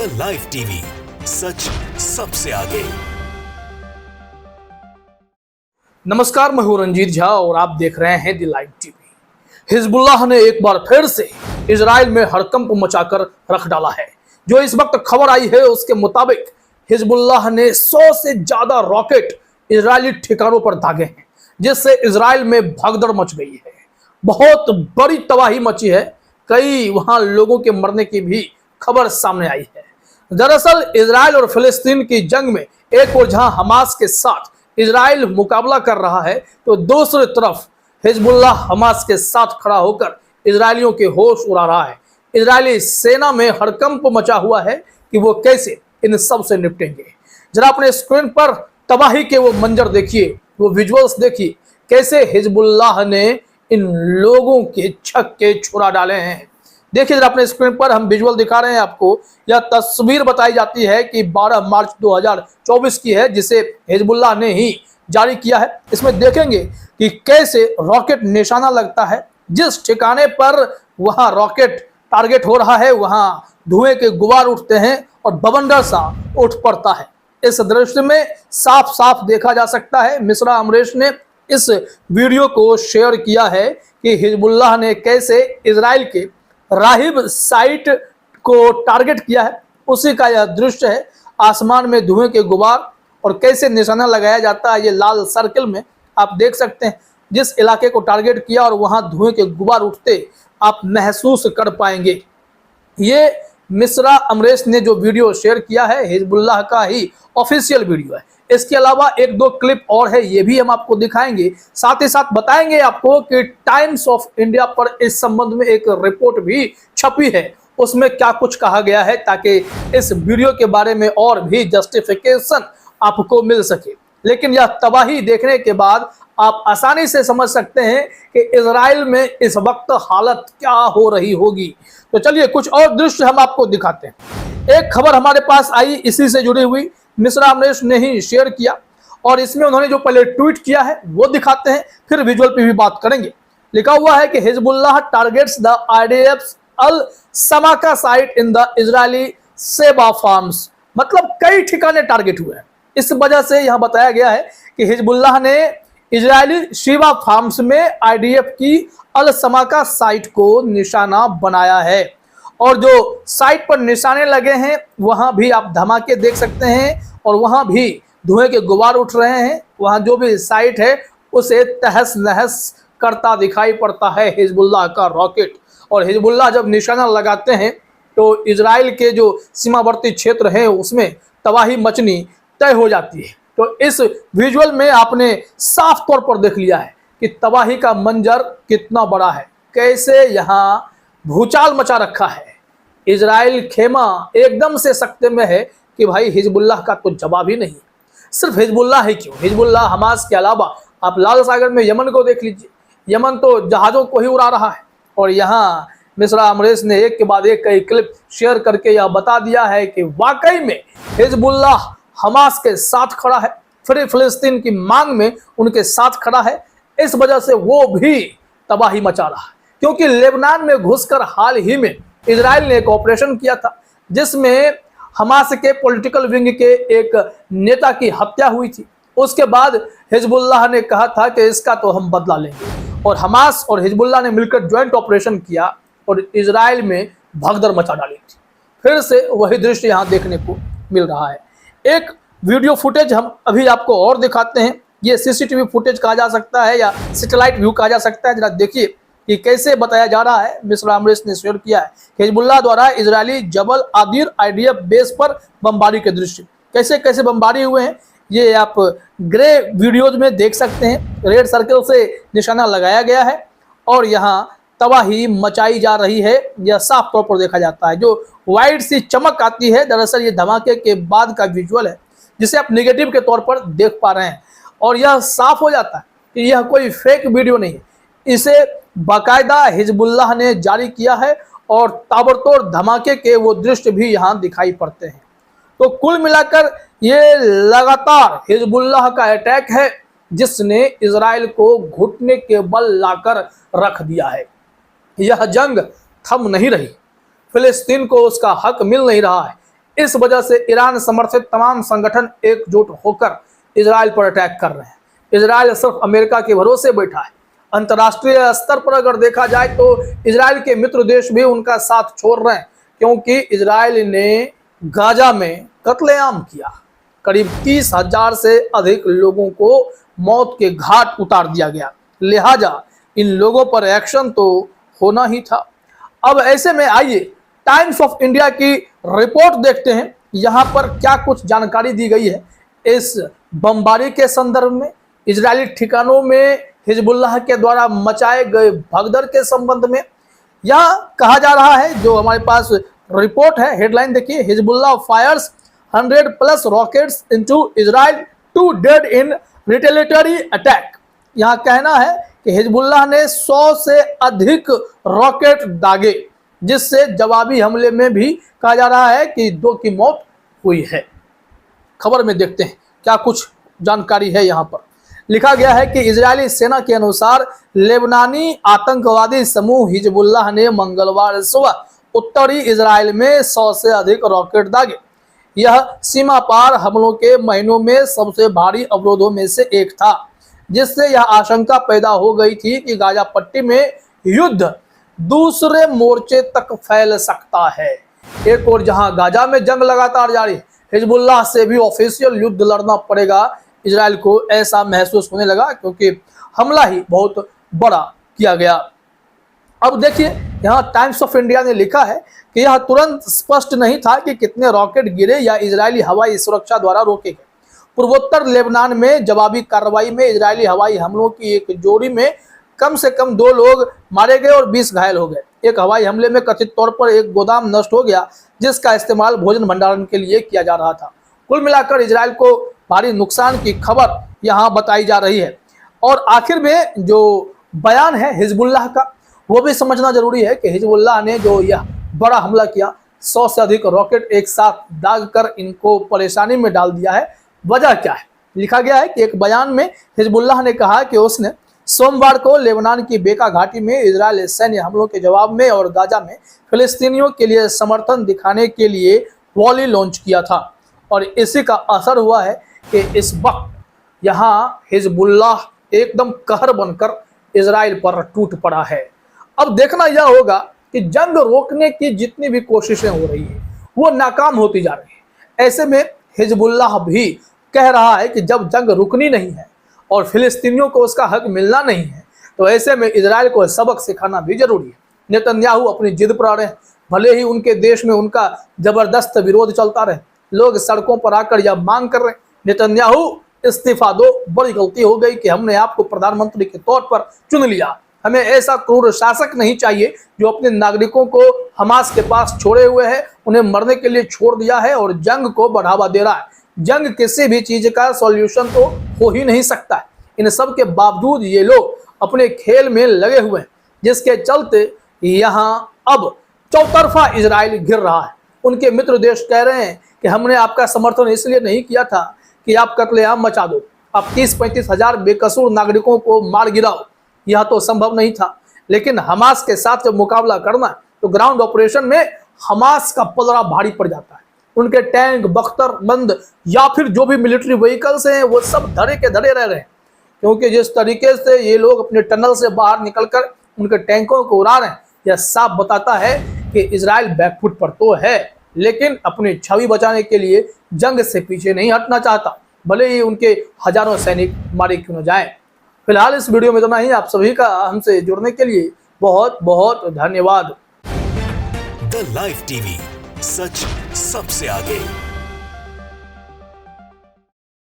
The live TV, सच सबसे आगे। नमस्कार, मैं हूं रंजीत झा और आप देख रहे हैं द लाइव टीवी। हिजबुल्लाह ने एक बार फिर से इजराइल में हड़कंप मचाकर रख डाला है। जो इस वक्त खबर आई है उसके मुताबिक हिजबुल्लाह ने 100 से ज्यादा रॉकेट इजरायली ठिकानों पर दागे हैं, जिससे इजराइल में भगदड़ मच गई है। बहुत बड़ी तबाही मची है। कई वहां लोगों के मरने की भी खबर सामने आई है। दरअसल इजराइल और फिलिस्तीन की जंग में एक ओर जहां हमास के साथ इजराइल मुकाबला कर रहा है, तो दूसरी तरफ हिजबुल्लाह हमास के साथ खड़ा होकर इजरायलियों के होश उड़ा रहा है। इजरायली सेना में हड़कंप मचा हुआ है कि वो कैसे इन सब से निपटेंगे। जरा अपने स्क्रीन पर तबाही के वो मंजर देखिए, वो विजुअल्स देखिए, कैसे हिजबुल्लाह ने इन लोगों के छक्के छुड़ा डाले हैं। देखिए जरा अपने स्क्रीन पर हम विजुअल दिखा रहे हैं आपको। यह तस्वीर बताई जाती है कि 12 मार्च 2024 की है, जिसे हिजबुल्लाह ने ही जारी किया है। इसमें देखेंगे कि कैसे रॉकेट निशाना लगता है। जिस ठिकाने पर वहां रॉकेट टारगेट हो रहा है वहां धुएं के गुबार उठते हैं और बवंडर सा उठ पड़ता है। इस दृश्य में साफ साफ देखा जा सकता है। मिश्रा अमरेश ने इस वीडियो को शेयर किया है कि हिजबुल्लाह ने कैसे इजराइल के राहिब साइट को टारगेट किया है। उसी का यह दृश्य है। आसमान में धुएं के गुबार और कैसे निशाना लगाया जाता है। ये लाल सर्कल में आप देख सकते हैं जिस इलाके को टारगेट किया और वहां धुएं के गुबार उठते आप महसूस कर पाएंगे। ये मिश्रा अमरेश ने जो वीडियो शेयर किया है हिजबुल्लाह का ही ऑफिशियल वीडियो है। इसके अलावा एक दो क्लिप और है, ये भी हम आपको दिखाएंगे। साथ ही साथ बताएंगे आपको कि टाइम्स ऑफ इंडिया पर इस संबंध में एक रिपोर्ट भी छपी है, उसमें क्या कुछ कहा गया है, ताकि इस वीडियो के बारे में और भी जस्टिफिकेशन आपको मिल सके। लेकिन यह तबाही देखने के बाद आप आसानी से समझ सकते हैं कि इजराइल में इस वक्त हालत क्या हो रही होगी। तो चलिए कुछ और दृश्य हम आपको दिखाते हैं। एक खबर हमारे पास आई इसी से जुड़ी हुई, मिश्रा अमरेश ने ही शेयर किया और इसमें उन्होंने जो पहले ट्वीट किया है वो दिखाते हैं, फिर विजुअल पे भी बात करेंगे। लिखा हुआ है कि Hezbollah targets the IDF al Summaqa site in the Israeli Shebaa farms. मतलब कई ठिकाने टारगेट हुए हैं। इस वजह से यहां बताया गया है कि हिजबुल्लाह ने इजरायली शिवा फार्म्स में आईडीएफ की अल समाका साइट को निशाना बनाया है। और जो साइट पर निशाने लगे हैं वहां भी आप धमाके देख सकते हैं और वहां भी धुएं के गुबार उठ रहे हैं। वहां जो भी साइट है उसे तहस नहस करता दिखाई पड़ता है हिजबुल्लाह का रॉकेट। और हिजबुल्लाह जब निशाना लगाते हैं तो इजराइल के जो सीमावर्ती क्षेत्र है उसमें तबाही मचनी तय हो जाती है। तो इस विजुअल में आपने साफ तौर पर देख लिया है कि तबाही का मंजर कितना बड़ा है, कैसे यहाँ भूचाल मचा रखा है। इजराइल खेमा एकदम से सकते में है कि भाई हिजबुल्लाह का तो जवाब ही नहीं। सिर्फ हिजबुल्लाह ही क्यों, हिजबुल्लाह हमास के अलावा आप लाल सागर में यमन को देख लीजिए। यमन तो जहाज़ों को ही उड़ा रहा है। और यहाँ मिश्रा अमरेश ने एक के बाद एक कई क्लिप शेयर करके यह बता दिया है कि वाकई में हिजबुल्लाह हमास के साथ खड़ा है, फ्री फिलिस्तीन की मांग में उनके साथ खड़ा है। इस वजह से वो भी तबाही मचा रहा है, क्योंकि लेबनान में घुसकर हाल ही में इजराइल ने एक ऑपरेशन किया था जिसमें हमास के पॉलिटिकल विंग के एक नेता की हत्या हुई थी। उसके बाद हिजबुल्लाह ने कहा था कि इसका तो हम बदला लेंगे, और हमास और हिजबुल्लाह ने मिलकर ज्वाइंट ऑपरेशन किया और इजराइल में भगदड़ मचा डाली थी। फिर से वही दृश्य यहाँ देखने को मिल रहा है। एक वीडियो फुटेज हम अभी आपको और दिखाते हैं। ये सीसीटीवी फुटेज कहा जा सकता है या सैटेलाइट व्यू कहा जा सकता है। जरा देखिए कि कैसे बताया जा रहा है। मिश्रा अमरेश ने शेयर किया है हिजबुल्लाह द्वारा इजरायली जबल आदिर आईडीएफ बेस पर बमबारी के दृश्य। कैसे कैसे बमबारी हुए हैं ये आप ग्रे वीडियोज में देख सकते हैं। रेड सर्कल से निशाना लगाया गया है और यहाँ तबाही मचाई जा रही है। यह साफ तौर पर देखा जाता है। जो वाइट सी चमक आती है दरअसल ये धमाके के बाद का विजुअल है, जिसे आप नेगेटिव के तौर पर देख पा रहे हैं। और यह साफ हो जाता है कि यह कोई फेक वीडियो नहीं है। इसे बाकायदा हिजबुल्लाह ने जारी किया है और ताबड़तोड़ धमाके के वो दृश्य भी यहाँ दिखाई पड़ते हैं। तो कुल मिलाकर ये लगातार हिजबुल्लाह का अटैक है जिसने इजराइल को घुटने के बल लाकर रख दिया है। यह जंग थम नहीं रही, फिलिस्तीन को उसका हक मिल नहीं रहा है। इस वजह से ईरान समर्थित तमाम संगठन एकजुट होकर इजराइल पर अटैक कर रहे हैं। इजराइल सिर्फ अमेरिका के भरोसे बैठा है। अंतर्राष्ट्रीय स्तर पर अगर देखा जाए तो इजराइल के मित्र देश भी उनका साथ छोड़ रहे हैं, क्योंकि इजराइल ने गाजा में कत्लेआम किया। करीब 30,000 से अधिक लोगों को मौत के घाट उतार दिया गया। लिहाजा इन लोगों पर एक्शन तो होना ही था। अब ऐसे में आइए टाइम्स ऑफ इंडिया की रिपोर्ट देखते हैं, यहाँ पर क्या कुछ जानकारी दी गई है इस बमबारी के संदर्भ में, इजरायली ठिकानों में हिजबुल्लाह के द्वारा मचाए गए भगदड़ के संबंध में। यहाँ कहा जा रहा है, जो हमारे पास रिपोर्ट है, हेडलाइन देखिए, Hezbollah fires 100+ rockets into Israel, 2 dead in retaliatory attack. यहाँ कहना है कि हिजबुल्लाह ने 100 से अधिक रॉकेट दागे, जिससे जवाबी हमले में भी कहा जा रहा है कि 2 की मौत हुई है। खबर में देखते हैं क्या कुछ जानकारी है। यहाँ पर लिखा गया है कि इजरायली सेना के अनुसार लेबनानी आतंकवादी समूह हिजबुल्लाह ने मंगलवार सुबह उत्तरी इजराइल में 100 से अधिक रॉकेट दागे। यह सीमा पार हमलों के महीनों में सबसे भारी अवरोधों में से एक था, जिससे यह आशंका पैदा हो गई थी कि गाजा पट्टी में युद्ध दूसरे मोर्चे तक फैल सकता है। एक और जहां गाजा में जंग लगातार जारी, हिजबुल्लाह से भी ऑफिशियल युद्ध लड़ना पड़ेगा इजराइल को, ऐसा महसूस होने लगा, क्योंकि हमला ही बहुत बड़ा किया गया। अब देखिए, यहाँ टाइम्स ऑफ इंडिया ने लिखा है कि यह तुरंत स्पष्ट नहीं था कि कितने रॉकेट गिरे या इजरायली हवाई सुरक्षा द्वारा रोके गए। पूर्वोत्तर लेबनान में जवाबी कार्रवाई में इजरायली हवाई हमलों की एक जोड़ी में कम से कम 2 लोग मारे गए और 20 घायल हो गए। एक हवाई हमले में कथित तौर पर एक गोदाम नष्ट हो गया, जिसका इस्तेमाल भोजन भंडारण के लिए किया जा रहा था। कुल मिलाकर इजराइल को भारी नुकसान की खबर यहाँ बताई जा रही है। और आखिर में जो बयान है हिजबुल्लाह का, वो भी समझना जरूरी है कि हिजबुल्लाह ने जो यह बड़ा हमला किया, 100 से अधिक रॉकेट एक साथ दाग कर इनको परेशानी में डाल दिया है। वजह क्या है? लिखा गया है कि एक बयान में हिजबुल्लाह ने कहा कि उसने सोमवार को लेबनान की बेका घाटी में इजरायली सैन्य हमलों के जवाब में और गाजा में फिलिस्तीनियों के लिए समर्थन दिखाने के लिए वॉली लॉन्च किया था, और इसी का असर हुआ है कि इस वक्त यहाँ हिजबुल्लाह एकदम कहर बनकर इजराइल पर टूट पड़ा है। अब देखना यह होगा कि जंग रोकने की जितनी भी कोशिशें हो रही है वो नाकाम होती जा रही है। ऐसे में हिजबुल्लाह भी कह रहा है कि जब जंग रुकनी नहीं है और फिलिस्तीनियों को उसका हक मिलना नहीं है, तो ऐसे में इजराइल को सबक सिखाना भी जरूरी है। नेतन्याहू अपनी जिद पर अड़े हैं, भले ही उनके देश में उनका जबरदस्त विरोध चलता रहे, लोग सड़कों पर आकर यह मांग कर रहे हैं, नेतन्याहू इस्तीफा दो, बड़ी गलती हो गई कि हमने आपको प्रधानमंत्री के तौर पर चुन लिया। हमें ऐसा क्रूर शासक नहीं चाहिए जो अपने नागरिकों को हमास के पास छोड़े हुए है, उन्हें मरने के लिए छोड़ दिया है और जंग को बढ़ावा दे रहा है। जंग किसी भी चीज का सॉल्यूशन तो हो ही नहीं सकता है। इन सब के बावजूद ये लोग अपने खेल में लगे हुए हैं, जिसके चलते यहाँ अब चौतरफा इजराइल गिर रहा है। उनके मित्र देश कह रहे हैं कि हमने आपका समर्थन इसलिए नहीं किया था कि आप कत्लेआम मचा दो, आप 30-35 हजार बेकसूर नागरिकों को मार गिराओ, यह तो संभव नहीं था। लेकिन हमास के साथ जब मुकाबला करना है तो ग्राउंड ऑपरेशन में हमास का पलड़ा भारी पड़ जाता है। उनके टैंक, बख्तर बंद या फिर जो भी मिलिट्री व्हीकल्स हैं वो सब धड़े के धड़े रह रहे हैं, क्योंकि जिस तरीके से ये लोग अपने टनल से बाहर निकलकर उनके टैंकों को उड़ा रहे हैं, यह साफ बताता है कि इजराइल बैकफुट पर तो है, लेकिन अपनी छवि बचाने के लिए जंग से पीछे नहीं हटना चाहता, भले ही उनके हजारों सैनिक मारे क्यों न जाएं। फिलहाल इस वीडियो में इतना ही। आप सभी का हमसे जुड़ने के लिए बहुत बहुत धन्यवाद। द लाइव टीवी, सच सबसे आगे।